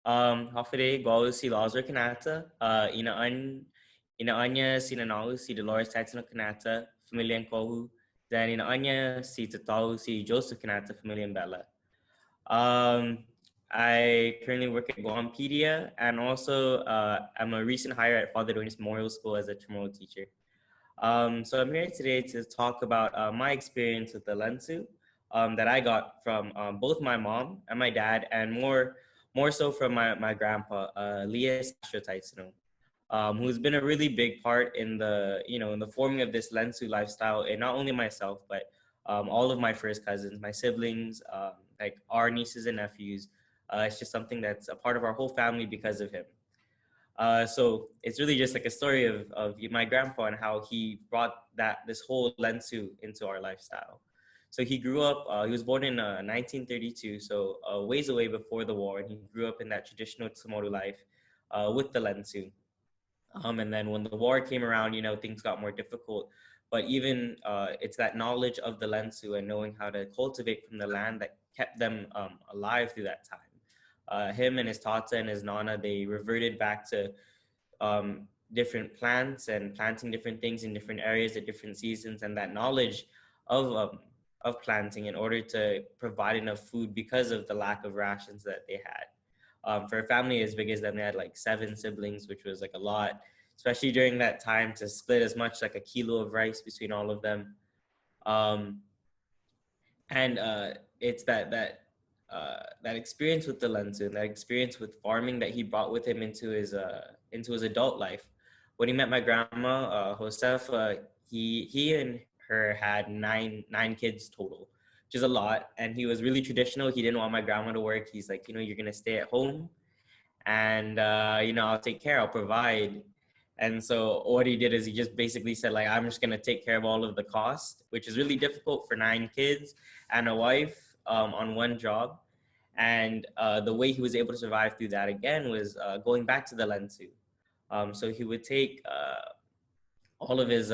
Hopefully, go si Lazar Kanata, inaanya si Nanau si Dolores Tatsino Kanata, Familian Kohu, then inaanya si Tatau si Joseph Kanata, Familian Bella. Um, I currently work at Guampedia, and also I'm a recent hire at Father Donis Memorial School as a tomorrow teacher. So I'm here today to talk about my experience with the lensu that I got from both my mom and my dad, and more so from my grandpa, Elias Castro, who's been a really big part in the forming of this lensu lifestyle in not only myself but all of my first cousins, my siblings, like our nieces and nephews. It's just something that's a part of our whole family because of him. So it's really just like a story of my grandpa and how he brought this whole lensu into our lifestyle. So he grew up, he was born in 1932, so ways away before the war, and he grew up in that traditional Tsumoru life with the lensu. And then when the war came around, things got more difficult. But even it's that knowledge of the lensu and knowing how to cultivate from the land that kept them alive through that time. Him and his tata and his nana, they reverted back to different plants and planting different things in different areas at different seasons, and that knowledge of planting in order to provide enough food because of the lack of rations that they had. For a family as big as them, they had like 7 siblings, which was like a lot, especially during that time, to split as much like a kilo of rice between all of them. Um, and it's that experience with the lensu and that experience with farming that he brought with him into his adult life. When he met my grandma, Josefa, he and her had nine kids total, which is a lot. And he was really traditional. He didn't want my grandma to work. He's like, you're gonna stay at home, and I'll take care, I'll provide. And so what he did is he just basically said, like, I'm just gonna take care of all of the cost, which is really difficult for 9 kids and a wife on one job. And the way he was able to survive through that again was going back to the lensu. So he would take all of his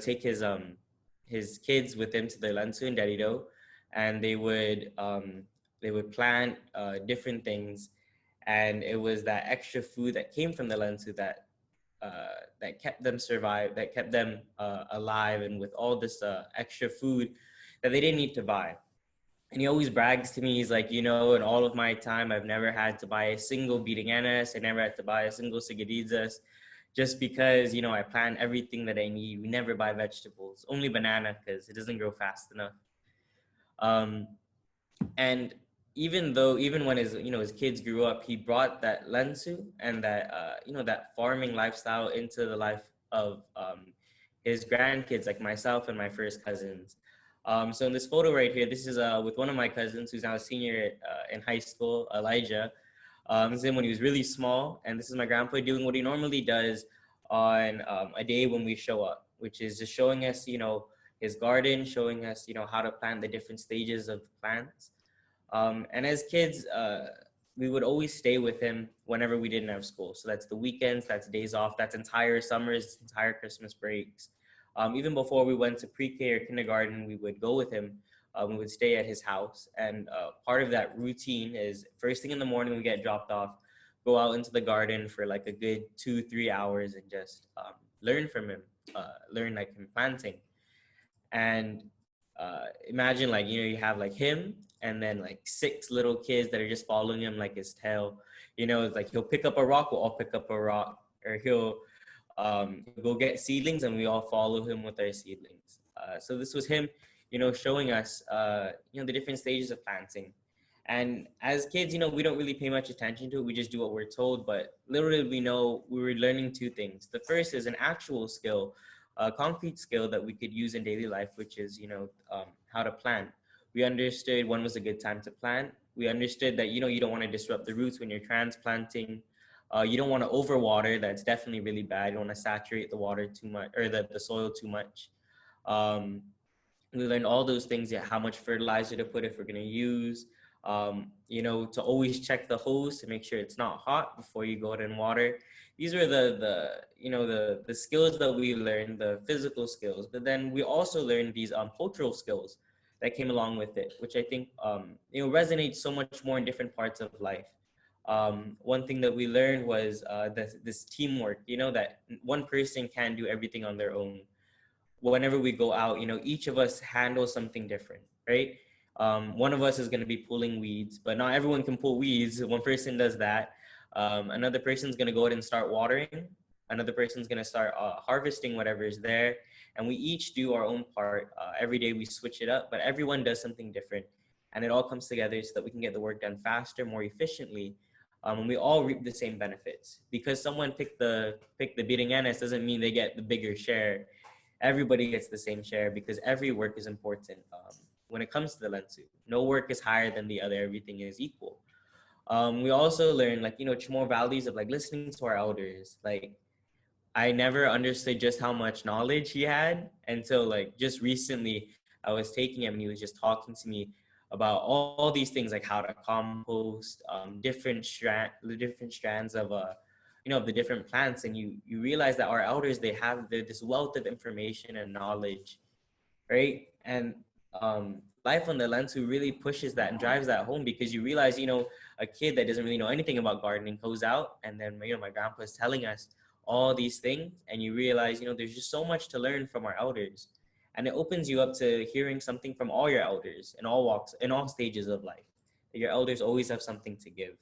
take his kids with him to the lensu in Derido, and they would plant different things. And it was that extra food that came from the lensu that kept them that kept them alive, and with all this extra food that they didn't need to buy. And he always brags to me. He's like, in all of my time, I've never had to buy a single biringanas. I never had to buy a single sigaritas, just because, I plant everything that I need. We never buy vegetables, only banana because it doesn't grow fast enough. Um, and even when his kids grew up, he brought that lensu and that farming lifestyle into the life of his grandkids, like myself and my first cousins. So in this photo right here, this is with one of my cousins who's now a senior in high school, Elijah. This is him when he was really small, and this is my grandpa doing what he normally does on a day when we show up, which is just showing us, his garden, showing us, how to plant the different stages of the plants. And as kids, we would always stay with him whenever we didn't have school. So that's the weekends, that's days off, that's entire summers, entire Christmas breaks. Even before we went to pre-K or kindergarten, we would go with him. We would stay at his house. And part of that routine is first thing in the morning, we get dropped off, go out into the garden for like a good 2-3 hours and just learn from him, learn like him planting. And imagine like, you have like him and then like 6 little kids that are just following him like his tail. It's like he'll pick up a rock, we'll all pick up a rock, or he'll go get seedlings and we all follow him with our seedlings. So this was him, showing us, the different stages of planting. And as kids, we don't really pay much attention to it. We just do what we're told. But literally, we know we were learning 2 things. The first is an actual skill, a concrete skill that we could use in daily life, which is, how to plant. We understood when was a good time to plant. We understood that, you don't want to disrupt the roots when you're transplanting. You don't want to overwater. That's definitely really bad. You don't want to saturate the water too much, or the soil too much. We learned all those things, how much fertilizer to put if we're going to use, to always check the hose to make sure it's not hot before you go out and water. These were the skills that we learned, the physical skills, but then we also learned these cultural skills that came along with it, which I think resonates so much more in different parts of life. one thing that we learned was this teamwork, that one person can't do everything on their own. Whenever we go out, each of us handles something different, right? One of us is going to be pulling weeds, but not everyone can pull weeds. One person does that. Another person's going to go ahead and start watering. Another person's going to start harvesting whatever is there. And we each do our own part. Every day we switch it up, but everyone does something different. And it all comes together so that we can get the work done faster, more efficiently. And we all reap the same benefits. Because someone picked the biringanes doesn't mean they get the bigger share. Everybody gets the same share because every work is important. When it comes to the Lensu, no work is higher than the other. Everything is equal. We also learn more values of listening to our elders. I never understood just how much knowledge he had until just recently I was taking him and he was just talking to me about all these things, like how to compost, different strands of of the different plants. And you realize that our elders, they have this wealth of information and knowledge, right? And life on the Lansu really pushes that and drives that home, because you realize, a kid that doesn't really know anything about gardening goes out, and then my grandpa is telling us all these things, and you realize, there's just so much to learn from our elders. And it opens you up to hearing something from all your elders in all walks, in all stages of life. Your elders always have something to give.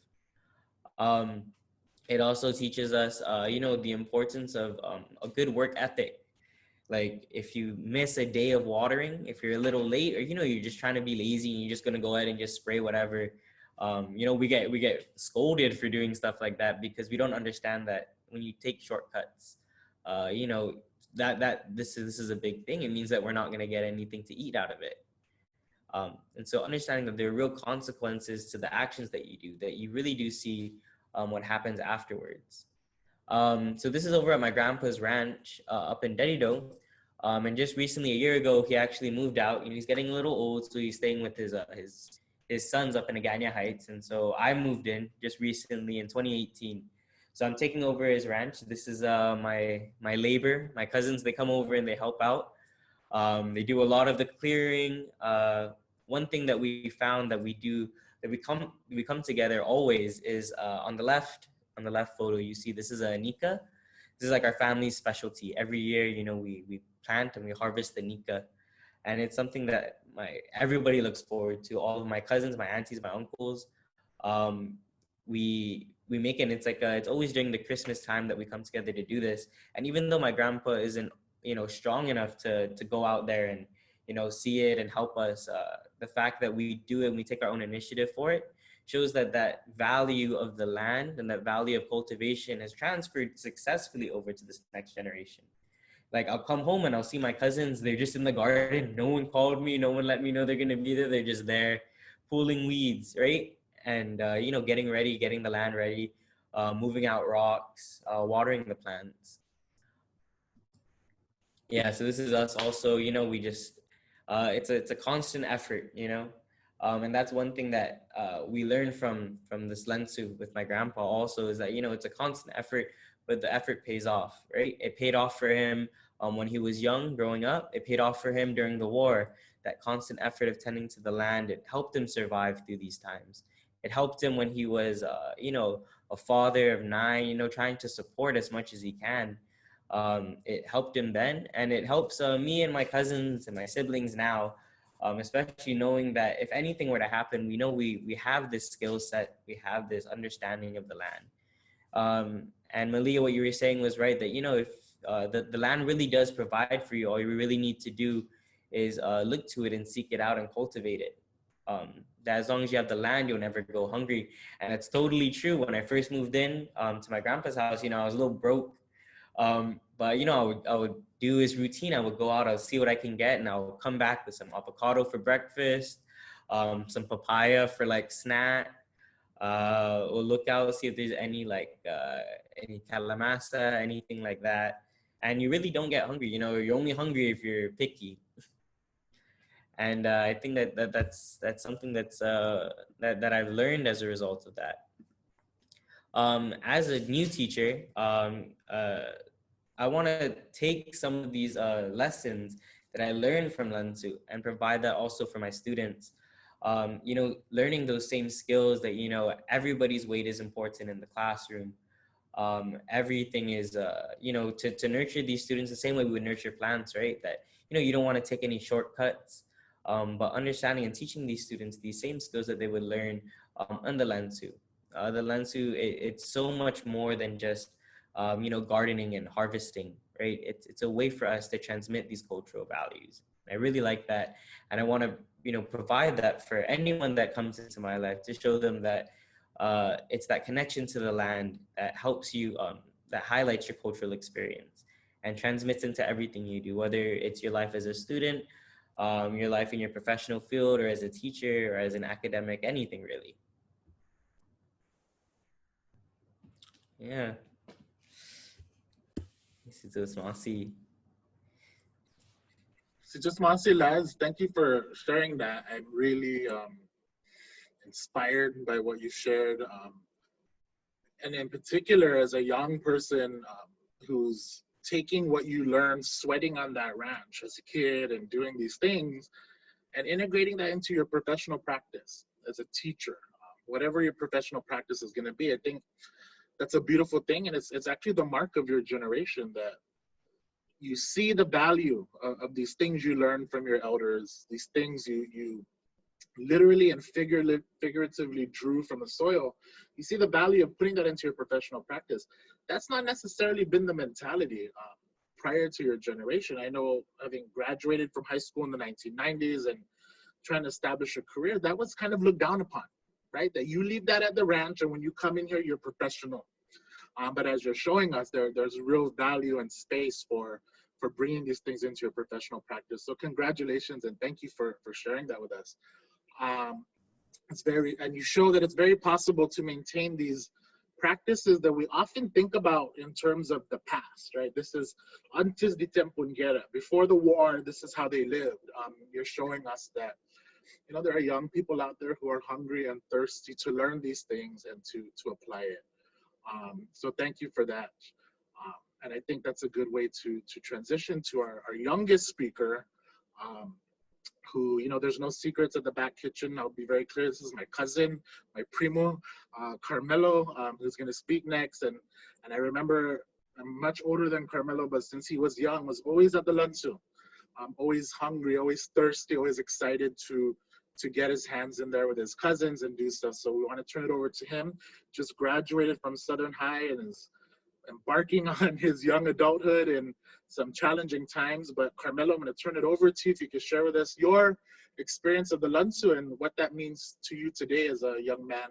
It also teaches us, the importance of a good work ethic. Like if you miss a day of watering, if you're a little late, or you're just trying to be lazy and you're just gonna go ahead and just spray whatever, we get scolded for doing stuff like that, because we don't understand that when you take shortcuts, that this is a big thing. It means that we're not gonna get anything to eat out of it. And so understanding that there are real consequences to the actions that you do, that you really do see what happens afterwards. So this is over at my grandpa's ranch up in Dedido. And just recently, a year ago, he actually moved out. He's getting a little old, so he's staying with his sons up in Agana Heights. And so I moved in just recently in 2018. So I'm taking over his ranch. This is my labor. My cousins, they come over and they help out. They do a lot of the clearing. One thing that we found that we do, that we come together always, is on the left photo, you see this is a nika. This is like our family's specialty. Every year, we plant and we harvest the nika. And it's something that everybody looks forward to. All of my cousins, my aunties, my uncles. We make it. And it's always during the Christmas time that we come together to do this. And even though my grandpa isn't strong enough to go out there and see it and help us, the fact that we do it and we take our own initiative for it shows that value of the land and that value of cultivation has transferred successfully over to this next generation. Like I'll come home and I'll see my cousins, they're just in the garden. No one called me, no one let me know they're gonna be there. They're just there pulling weeds, right? And getting ready, getting the land ready, moving out rocks, watering the plants. Yeah, so this is us also, we just it's a constant effort, and that's one thing that we learned from this Lensu with my grandpa also, is that it's a constant effort, but the effort pays off, right? It paid off for him when he was young, growing up. It paid off for him during the war. That constant effort of tending to the land, it helped him survive through these times. It helped him when he was a father of 9, trying to support as much as he can. It helped him then, and it helps me and my cousins and my siblings now, especially knowing that if anything were to happen, we know we have this skill set, we have this understanding of the land. And Malia, what you were saying was right, that if the land really does provide for you, all you really need to do is look to it and seek it out and cultivate it. That as long as you have the land, you'll never go hungry. And it's totally true. When I first moved in to my grandpa's house, I was a little broke. But I would do his routine. I would go out, I'll see what I can get, and I'll come back with some avocado for breakfast, some papaya for snack. We'll look out, see if there's any any calamasa, anything like that. And you really don't get hungry. You're only hungry if you're picky. And I think that's something that I've learned as a result of that. As a new teacher, I want to take some of these lessons that I learned from Lanzu and provide that also for my students. learning those same skills that, everybody's weight is important in the classroom. Everything is, to nurture these students the same way we would nurture plants, right? That, you don't want to take any shortcuts, but understanding and teaching these students these same skills that they would learn on the Lancho. The Lancho, it's so much more than just, gardening and harvesting, right? It's a way for us to transmit these cultural values. I really like that. And I want to, provide that for anyone that comes into my life, to show them that it's that connection to the land that helps you, that highlights your cultural experience and transmits into everything you do, whether it's your life as a student, your life in your professional field, or as a teacher, or as an academic, anything really. Yeah. This is so Masi. So just Masi, Laz, thank you for sharing that. I'm really inspired by what you shared. And in particular, as a young person who's taking what you learned, sweating on that ranch as a kid and doing these things, and integrating that into your professional practice as a teacher, whatever your professional practice is going to be, I think that's a beautiful thing. And it's actually the mark of your generation, that you see the value of these things you learn from your elders, these things you literally and figuratively drew from the soil. You see the value of putting that into your professional practice. That's not necessarily been the mentality prior to your generation. I know, having graduated from high school in the 1990s and trying to establish a career, that was kind of looked down upon, right? That you leave that at the ranch, and when you come in here, you're professional. But as you're showing us, there's real value and space for bringing these things into your professional practice. So congratulations, and thank you for sharing that with us. And you show that it's very possible to maintain these practices that we often think about in terms of the past, right? This is antes de tiempo en guerra, before the war, this is how they lived. You're showing us that, there are young people out there who are hungry and thirsty to learn these things and to apply it. So thank you for that. And I think that's a good way to transition to our youngest speaker, who, there's no secrets at the back kitchen. I'll be very clear. This is my cousin, my primo, Carmelo, who's going to speak next. And I remember, I'm much older than Carmelo, but since he was young, was always at the Lancho, always hungry, always thirsty, always excited to get his hands in there with his cousins and do stuff. So we want to turn it over to him. Just graduated from Southern High and is embarking on his young adulthood in some challenging times. But Carmelo, I'm going to turn it over to you if you could share with us your experience of the Lancho and what that means to you today as a young man